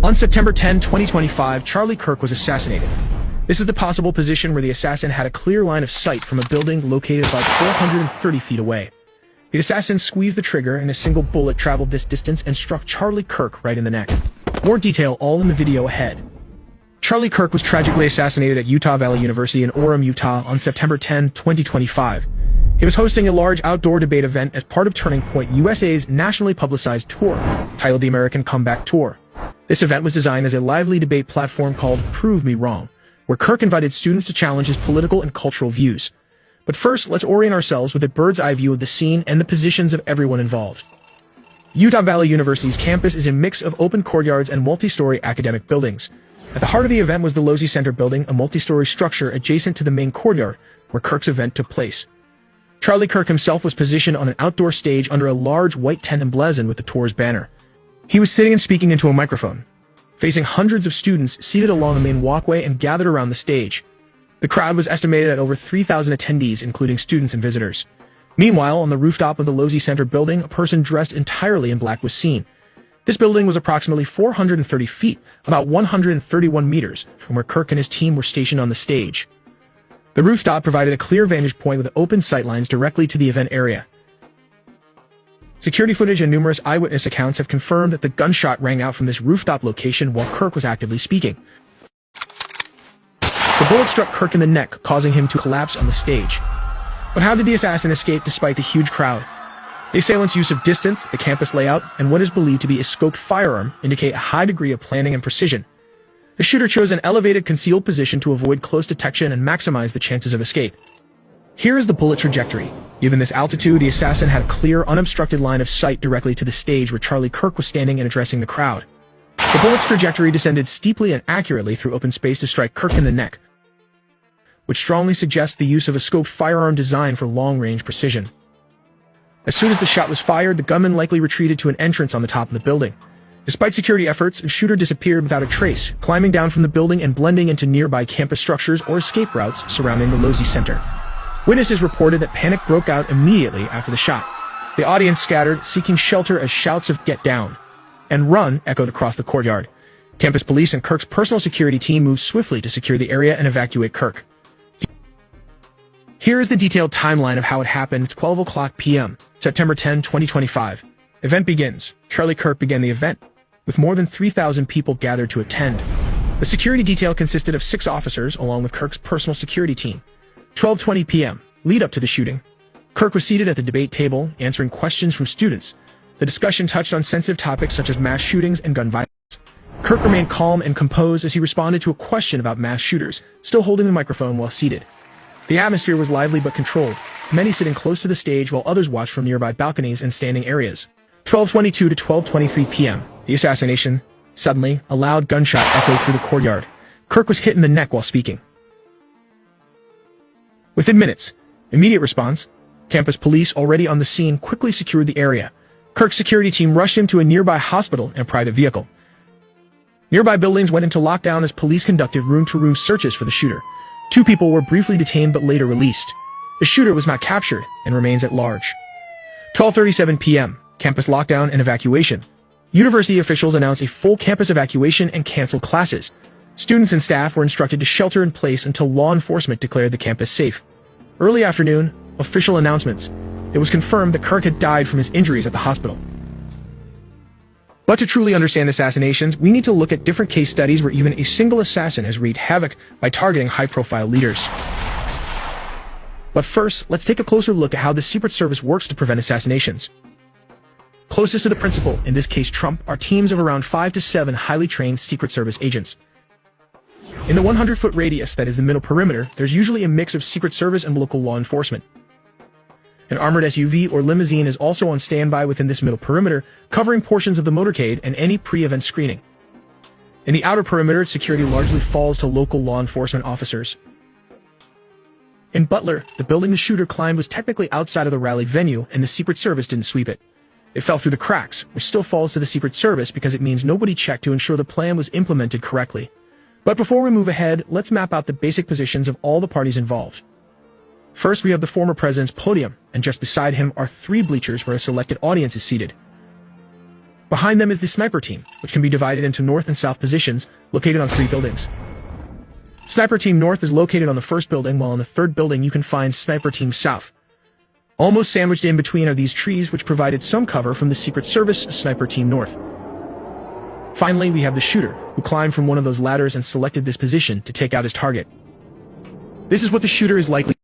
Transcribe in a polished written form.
On September 10, 2025, Charlie Krik was assassinated. This is the possible position where the assassin had a clear line of sight from a building located about 430 feet away. The assassin squeezed the trigger and a single bullet traveled this distance and struck Charlie Krik right in the neck. More detail all in the video ahead. Charlie Krik was tragically assassinated at Utah Valley University in Orem, Utah on September 10, 2025. He was hosting a large outdoor debate event as part of Turning Point USA's nationally publicized tour, titled the American Comeback Tour. This event was designed as a lively debate platform called Prove Me Wrong, where Krik invited students to challenge his political and cultural views. But first, let's orient ourselves with a bird's-eye view of the scene and the positions of everyone involved. Utah Valley University's campus is a mix of open courtyards and multi-story academic buildings. At the heart of the event was the Lozy Center building, a multi-story structure adjacent to the main courtyard, where Kirk's event took place. Charlie Krik himself was positioned on an outdoor stage under a large white tent emblazoned with the tour's banner. He was sitting and speaking into a microphone, facing hundreds of students seated along the main walkway and gathered around the stage. The crowd was estimated at over 3,000 attendees, including students and visitors. Meanwhile, on the rooftop of the Lozy Center building, a person dressed entirely in black was seen. This building was approximately 430 feet, about 131 meters, from where Krik and his team were stationed on the stage. The rooftop provided a clear vantage point with open sightlines directly to the event area. Security footage and numerous eyewitness accounts have confirmed that the gunshot rang out from this rooftop location while Krik was actively speaking. The bullet struck Krik in the neck, causing him to collapse on the stage. But how did the assassin escape despite the huge crowd? The assailant's use of distance, the campus layout, and what is believed to be a scoped firearm indicate a high degree of planning and precision. The shooter chose an elevated, concealed position to avoid close detection and maximize the chances of escape. Here is the bullet trajectory. Given this altitude, the assassin had a clear, unobstructed line of sight directly to the stage where Charlie Krik was standing and addressing the crowd. The bullet's trajectory descended steeply and accurately through open space to strike Krik in the neck, which strongly suggests the use of a scoped firearm designed for long-range precision. As soon as the shot was fired, the gunman likely retreated to an entrance on the top of the building. Despite security efforts, the shooter disappeared without a trace, climbing down from the building and blending into nearby campus structures or escape routes surrounding the Lozy Center. Witnesses reported that panic broke out immediately after the shot. The audience scattered, seeking shelter as shouts of "Get down" and "Run" echoed across the courtyard. Campus police and Kirk's personal security team moved swiftly to secure the area and evacuate Krik. Here is the detailed timeline of how it happened. 12 o'clock p.m., September 10, 2025. Event begins. Charlie Krik began the event, with more than 3,000 people gathered to attend. The security detail consisted of 6 officers, along with Kirk's personal security team. 12:20 p.m., lead up to the shooting. Krik was seated at the debate table, answering questions from students. The discussion touched on sensitive topics such as mass shootings and gun violence. Krik remained calm and composed as he responded to a question about mass shooters, still holding the microphone while seated. The atmosphere was lively but controlled, many sitting close to the stage while others watched from nearby balconies and standing areas. 12:22 to 12:23 p.m., the assassination. Suddenly, a loud gunshot echoed through the courtyard. Krik was hit in the neck while speaking. Within minutes, immediate response, campus police already on the scene quickly secured the area. Kirk's security team rushed him to a nearby hospital in a private vehicle. Nearby buildings went into lockdown as police conducted room-to-room searches for the shooter. 2 people were briefly detained but later released. The shooter was not captured and remains at large. 12:37 p.m., campus lockdown and evacuation. University officials announced a full campus evacuation and canceled classes. Students and staff were instructed to shelter in place until law enforcement declared the campus safe. Early afternoon, official announcements. It was confirmed that Krik had died from his injuries at the hospital. But to truly understand assassinations, we need to look at different case studies where even a single assassin has wreaked havoc by targeting high-profile leaders. But first, let's take a closer look at how the Secret Service works to prevent assassinations. Closest to the principal, in this case Trump, are teams of around 5 to 7 highly trained Secret Service agents. In the 100-foot radius, that is the middle perimeter, there's usually a mix of Secret Service and local law enforcement. An armored SUV or limousine is also on standby within this middle perimeter, covering portions of the motorcade and any pre-event screening. In the outer perimeter, security largely falls to local law enforcement officers. In Butler, the building the shooter climbed was technically outside of the rally venue, and the Secret Service didn't sweep it. It fell through the cracks, which still falls to the Secret Service because it means nobody checked to ensure the plan was implemented correctly. But before we move ahead, let's map out the basic positions of all the parties involved. First, we have the former president's podium, and just beside him are 3 bleachers where a selected audience is seated. Behind them is the sniper team, which can be divided into north and south positions, located on 3 buildings. Sniper Team North is located on the first building, while on the third building you can find Sniper Team South. Almost sandwiched in between are these trees, which provided some cover from the Secret Service Sniper Team North. Finally, we have the shooter, who climbed from one of those ladders and selected this position to take out his target. This is what the shooter is likely